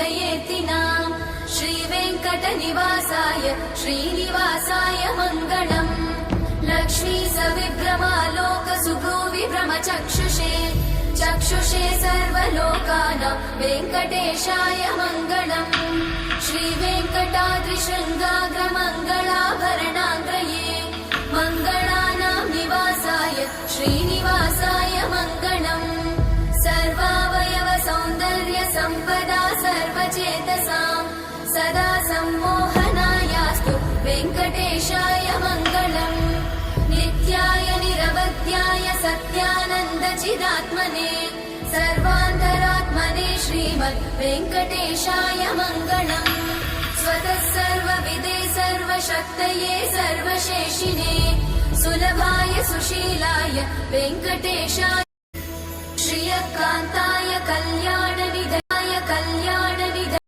चिन्तयेत्तिनाम् श्रीवेङ्कटनिवासाय श्रीनिवासाय मङ्गलम् लक्ष्मी सविभ्रमालोक सुभ्रूविभ्रमचक्षुषे चक्षुषे सर्वलोकानां वेङ्कटेशाय मङ्गलम् श्रीवेङ्कटाद्रिशृङ्गाग्रमङ्गलाभरणाङ्गये मङ्गलानां निवासाय श्रीनिवासाय मङ्गलम् सर्वावयव सौन्दर्य सम्पदा सर्वचेतसां सदा सम्मोहनायास्तु वेङ्कटेशाय मङ्गलम् नित्याय निरवध्याय सत्यानन्द चिदात्मने सर्वान्तरात्मने श्रीमद् वेङ्कटेशाय मङ्गलम् स्वतः सर्वविदे सर्वशक्तये सर्वशेषिने सुलभाय सुशीलाय वेङ्कटेशाय श्रियकान्ताय कल्याणनिधयाय कल्याण